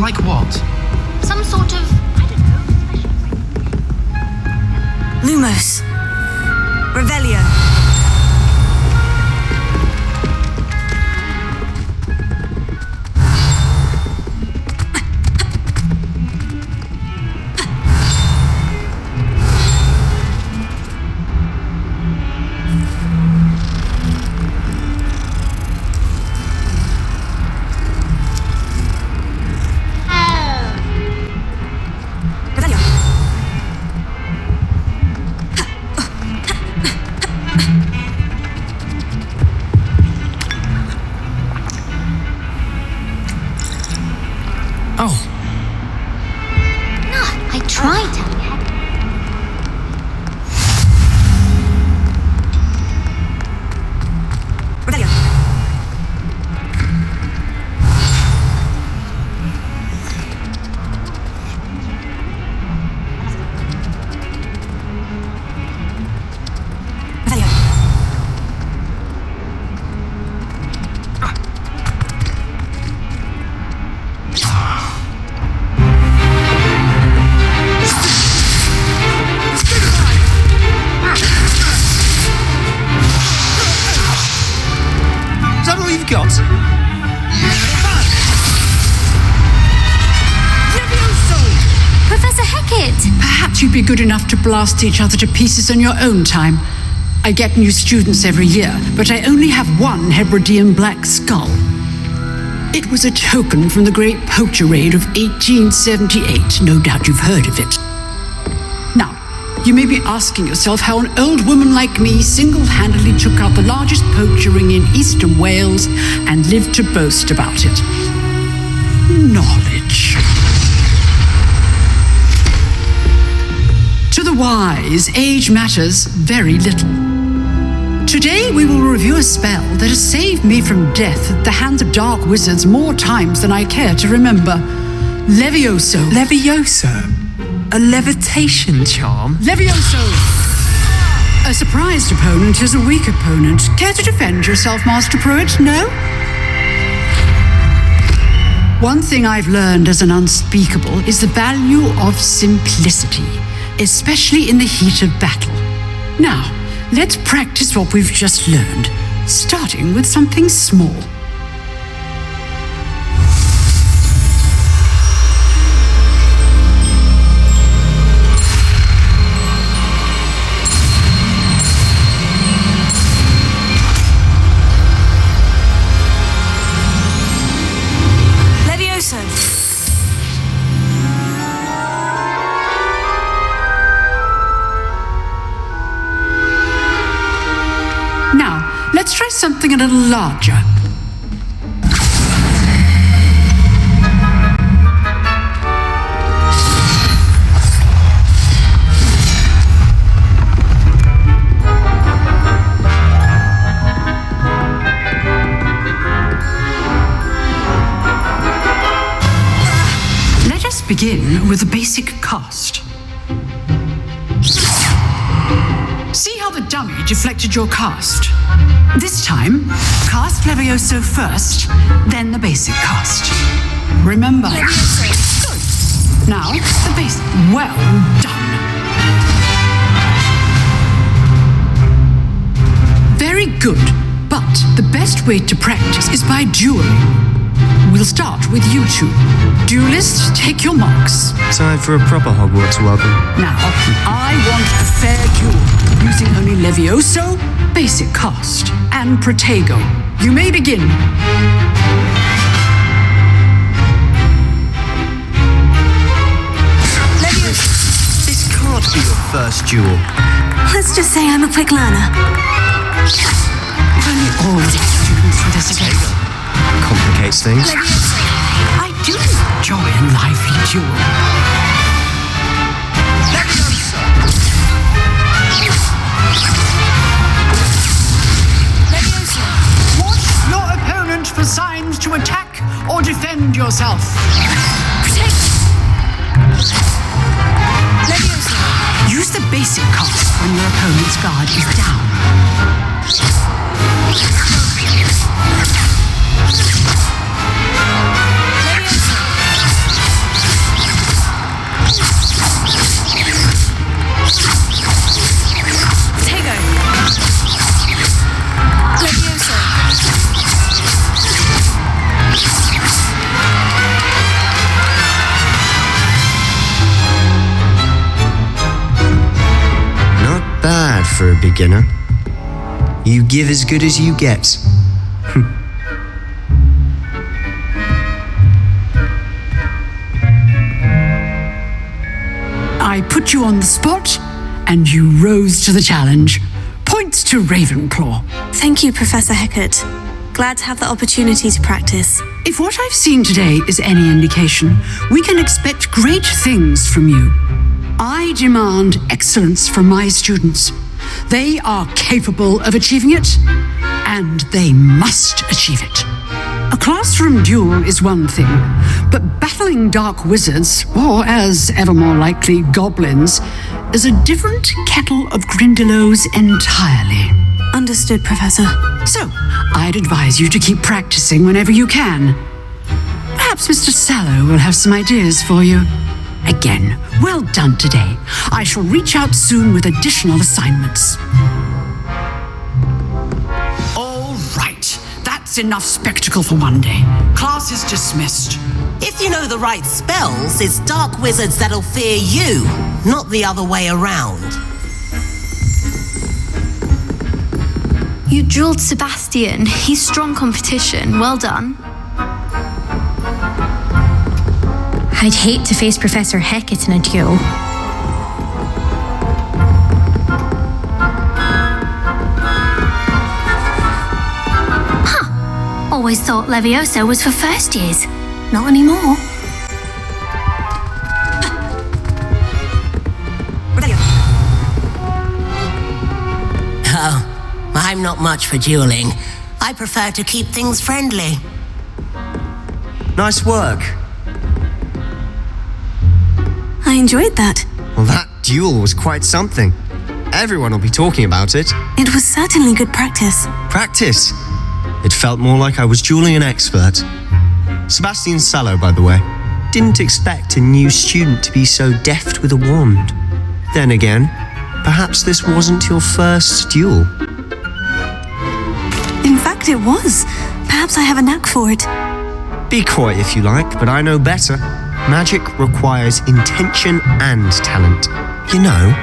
Like what? Some sort of, I don't know, special... Lumos. Revelio. Be good enough to blast each other to pieces in your own time. I get new students every year, but I only have one Hebridean black skull. It was a token from the Great Poacher Raid of 1878. No doubt you've heard of it. Now, you may be asking yourself how an old woman like me single-handedly took out the largest poacher ring in eastern Wales and lived to boast about it. Knowledge. To the wise, age matters very little. Today we will review a spell that has saved me from death at the hands of dark wizards more times than I care to remember. Levioso. Levioso? A levitation charm? Levioso! A surprised opponent is a weak opponent. Care to defend yourself, Master Pruitt? No? One thing I've learned as an unspeakable is the value of simplicity, especially in the heat of battle. Now, let's practice what we've just learned, starting with something small. Let's try something a little larger. Let us begin with a basic cast. See how the dummy deflected your cast? This time, cast Levioso first, then the basic cast. Remember. Good. Now, the basic. Well done. Very good, but the best way to practice is by dueling. We'll start with you two. Duelists, take your marks. Time for a proper Hogwarts welcome. Now, I want a fair duel, using only Levioso, basic cast, and Protego. You may begin. Levioso! This can't be your first duel. Let's just say I'm a quick learner. If only all the students were this again. Complicates things. I do enjoy a lively duel. Watch your opponent for signs to attack or defend yourself. Protect. Use the basic cast when your opponent's guard is down. for a beginner. You give as good as you get. I put you on the spot, and you rose to the challenge. Points to Ravenclaw. Thank you, Professor Hecat. Glad to have the opportunity to practice. If what I've seen today is any indication, we can expect great things from you. I demand excellence from my students. They are capable of achieving it, and they must achieve it. A classroom duel is one thing, but battling dark wizards, or as ever more likely, goblins, is a different kettle of Grindylows entirely. Understood, Professor. So, I'd advise you to keep practicing whenever you can. Perhaps Mr. Sallow will have some ideas for you. Again, well done today. I shall reach out soon with additional assignments. All right. That's enough spectacle for one day. Class is dismissed. If you know the right spells, it's dark wizards that'll fear you, not the other way around. You drilled Sebastian. He's strong competition. Well done. I'd hate to face Professor Hecat in a duel. Always thought Leviosa was for first years. Not anymore. Oh, I'm not much for dueling. I prefer to keep things friendly. Nice work. I enjoyed that. Well, that duel was quite something. Everyone will be talking about it. It was certainly good practice. Practice. It felt more like I was dueling an expert. Sebastian Sallow, by the way, didn't expect a new student to be so deft with a wand. Then again, perhaps this wasn't your first duel. In fact, it was. Perhaps I have a knack for it. Be coy if you like, but I know better. Magic requires intention and talent. You know,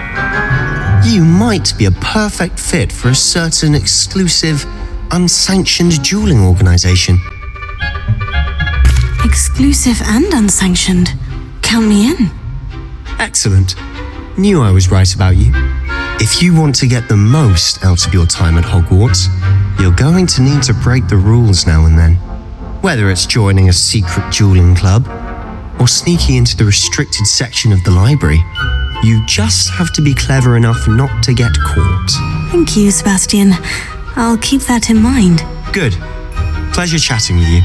you might be a perfect fit for a certain exclusive, unsanctioned dueling organization. Exclusive and unsanctioned. Count me in. Excellent. Knew I was right about you. If you want to get the most out of your time at Hogwarts, you're going to need to break the rules now and then. Whether it's joining a secret dueling club, or sneaking into the restricted section of the library, you just have to be clever enough not to get caught. Thank you, Sebastian. I'll keep that in mind. Good. Pleasure chatting with you.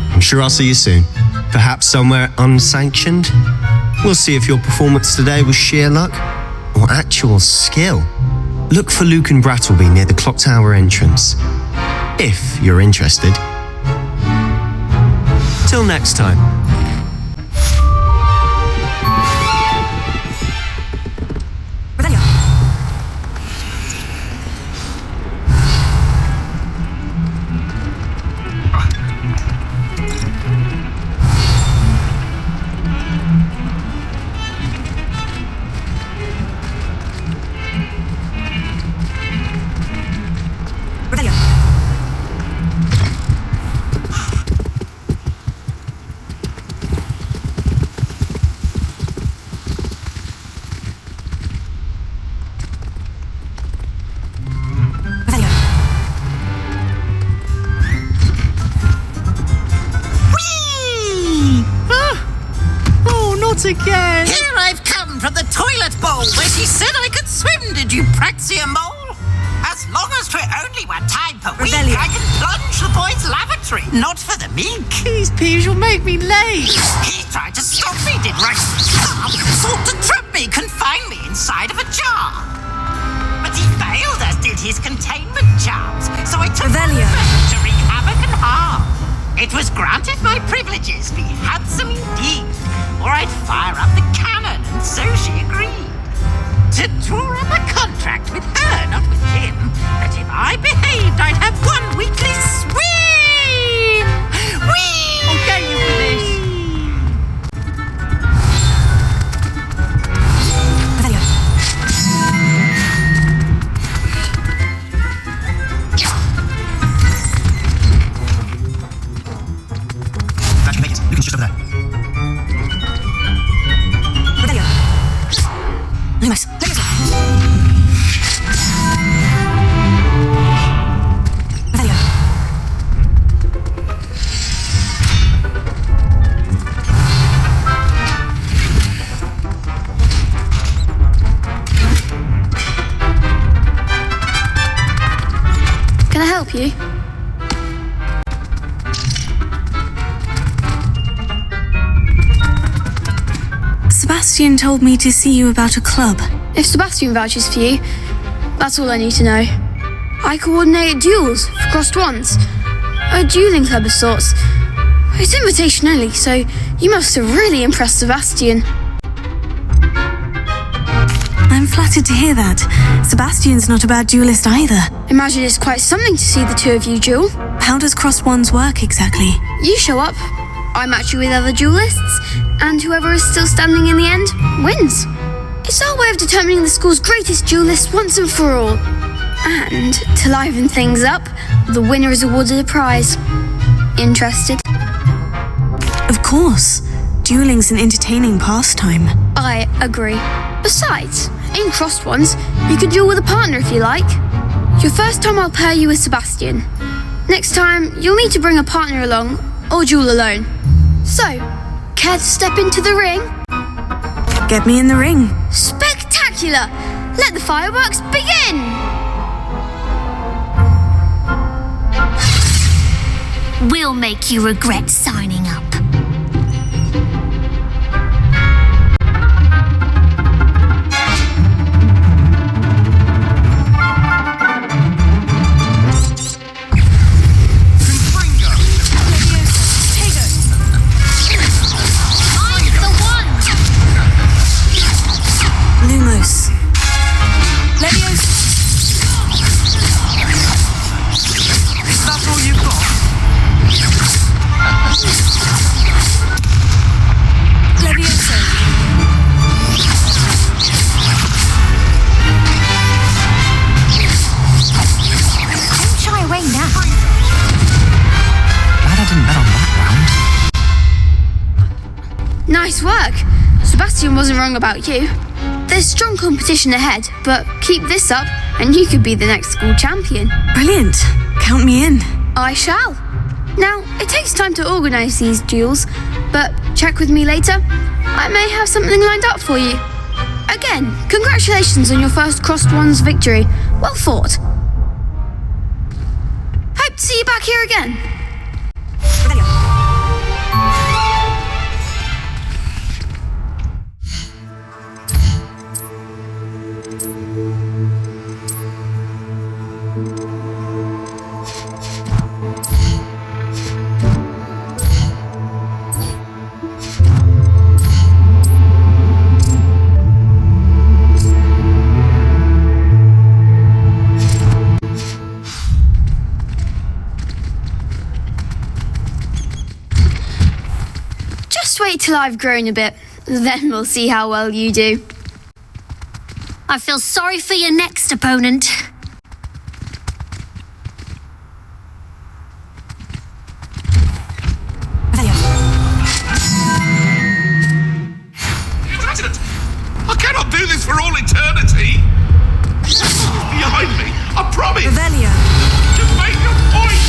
I'm sure I'll see you soon. Perhaps somewhere unsanctioned? We'll see if your performance today was sheer luck or actual skill. Look for Luke and Brattleby near the clock tower entrance, if you're interested. Till next time. Again. Here I've come from the toilet bowl where she said I could swim, did you praxia mole? As long as 'twere only one time per week, Rebellion. I can plunge the boy's lavatory. Not for the meek. These peas will make me late. He tried to stop me, did right? Sought to trap me, confine me inside of a jar. But he failed, as did his containment charms. So I took Rebellion. revenge to wreak havoc and harm. It was granted my privileges be handsome indeed, or I'd fire up the cannon, and so she agreed. To draw up a contract with her, not with him, that if I behaved, I'd have one weekly swim! Whee! Okay, you for this. Can I help you? Sebastian told me to see you about a club. If Sebastian vouches for you, that's all I need to know. I coordinate duels for crossed ones. A dueling club of sorts. It's invitation only, so you must have really impressed Sebastian. I'm flattered to hear that. Sebastian's not a bad duelist either. Imagine it's quite something to see the two of you duel. How does crossed ones work exactly? You show up, I match you with other duelists, and whoever is still standing in the end wins. It's our way of determining the school's greatest duelist once and for all. And to liven things up, the winner is awarded a prize. Interested? Of course. Dueling's an entertaining pastime. I agree. Besides, in crossed ones, you could duel with a partner if you like. Your first time I'll pair you with Sebastian. Next time, you'll need to bring a partner along, or duel alone. So, care to step into the ring? Get me in the ring. Spectacular! Let the fireworks begin! We'll make you regret signing up. Lumos. Leviosa. That's all you've got? Leviosa. Don't shy away now. Glad I didn't bet on that round. Nice work! Sebastian wasn't wrong about you. There's strong competition ahead, but keep this up and you could be the next school champion. Brilliant. Count me in. I shall. Now, it takes time to organise these duels, but check with me later. I may have something lined up for you. Again, congratulations on your first crossed ones victory. Well fought. Hope to see you back here again. Just wait till I've grown a bit, then we'll see how well you do. I feel sorry for your next opponent. President, I cannot do this for all eternity. Behind me, I promise. Revelio. Just make your point.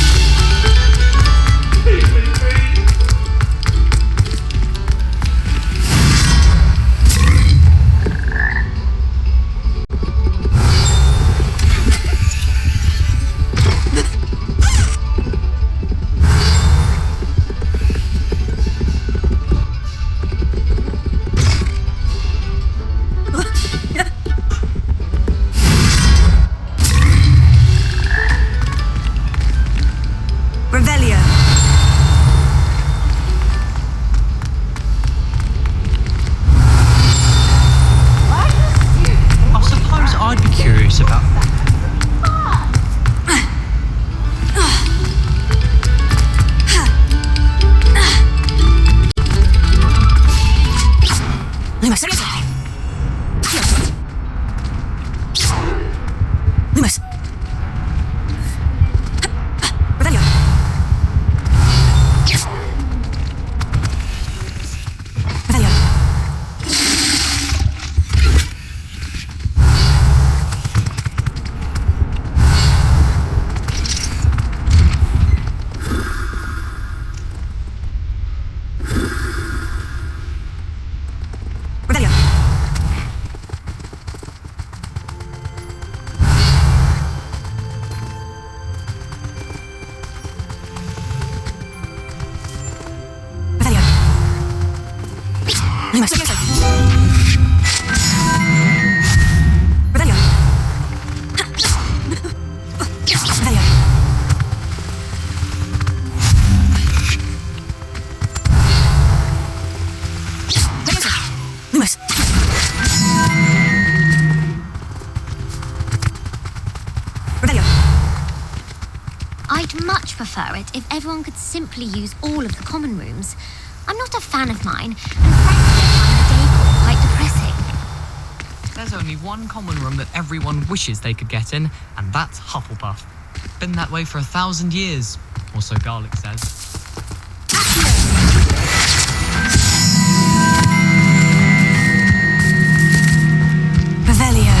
Leave me be. I'd much prefer it if everyone could simply use all of the common rooms. I'm not a fan of mine, and frankly, I find the decor quite depressing. There's only one common room that everyone wishes they could get in, and that's Hufflepuff. Been that way for 1,000 years, or so Garlic says. Revelio.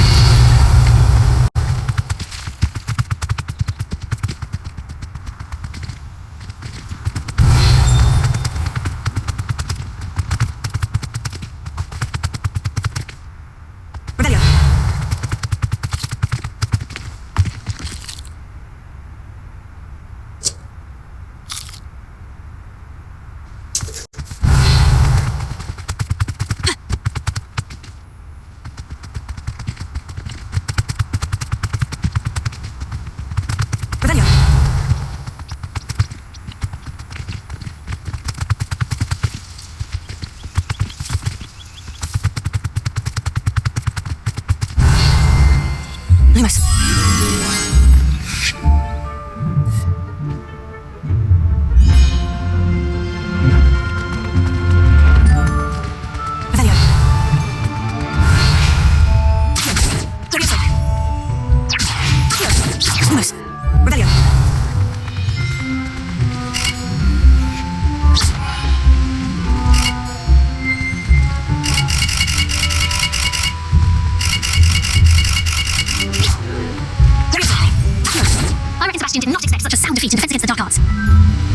Sebastian did not expect such a sound defeat in defense against the dark arts.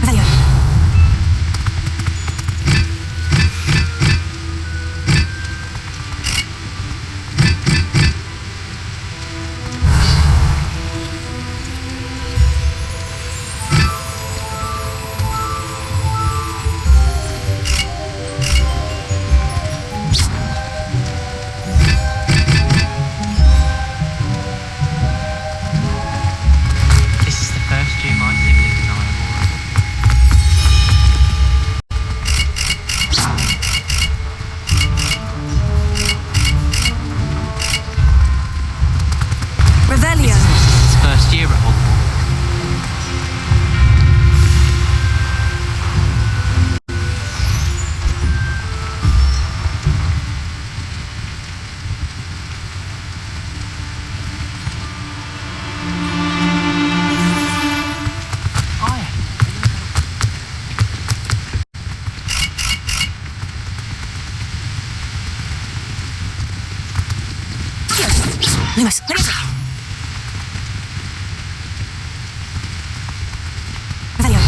Revelio. Lewis, Revelio.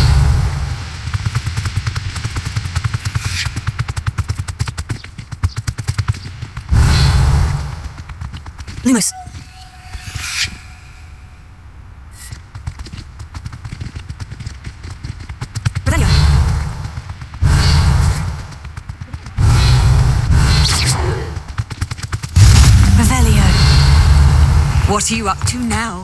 Lewis. Revelio. Revelio. What are you up to now?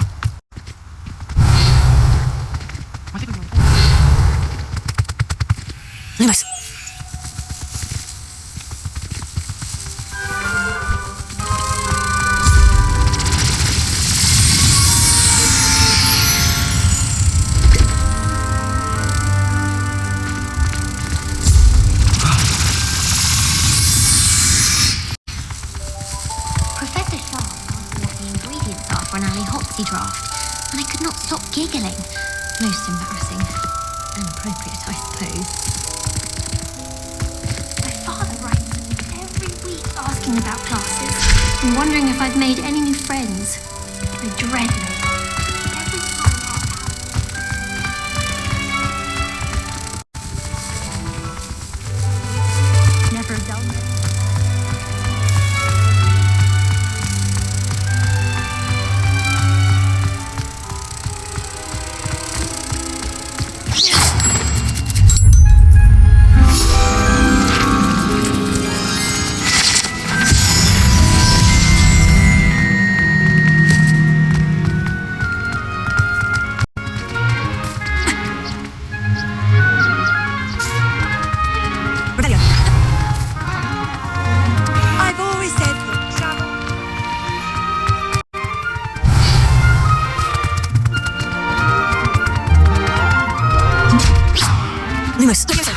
Lewis. Professor Shaw asked me what the ingredients are for an alley-hopsy draft, and I could not stop giggling. Most embarrassing. And appropriate, I suppose. My father writes every week asking about classes and wondering if I've made any new friends. I dread them. Every time I never done it. Lumos. Levioso.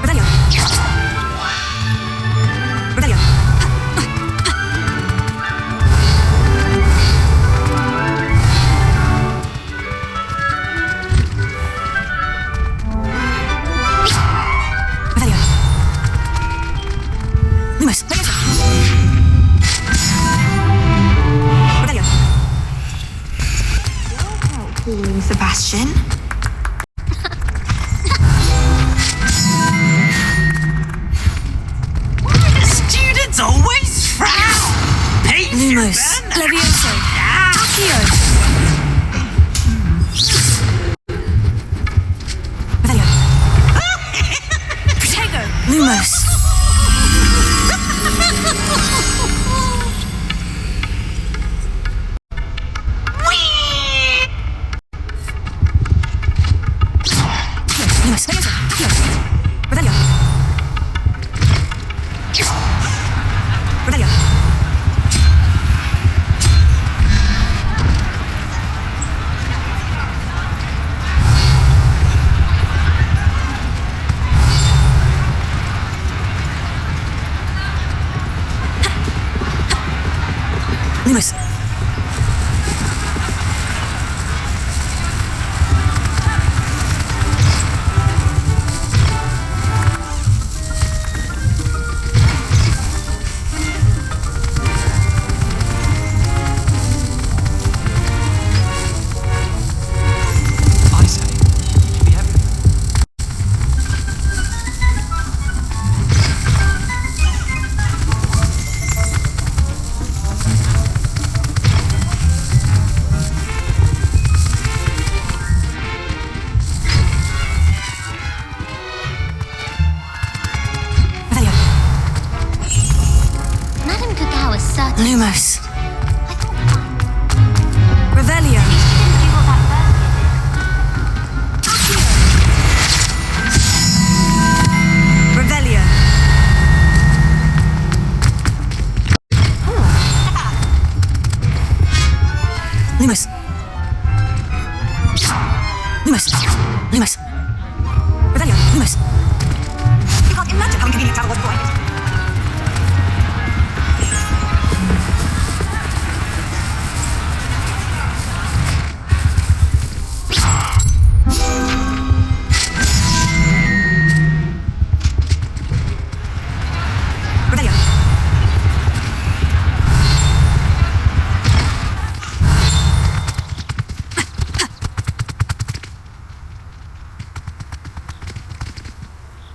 Revelio. Revelio. Revelio. Lumos. Levioso. Revelio. Sebastian? Why do students always frown? Paint Lumos. Levioso. Accio. Revelio. Protego. Lumos. Lumos. Levioso. Accio. Revelio. Revelio. Lumos. I say, be everywhere. Revelio. Madame Gagao is certain. Lumos. I can't find. Revelio. She didn't do all that first, did it? Revelio. Lumos. Lumos. Lumos. Revelio. Lumos. You can't imagine how inconvenient travel was for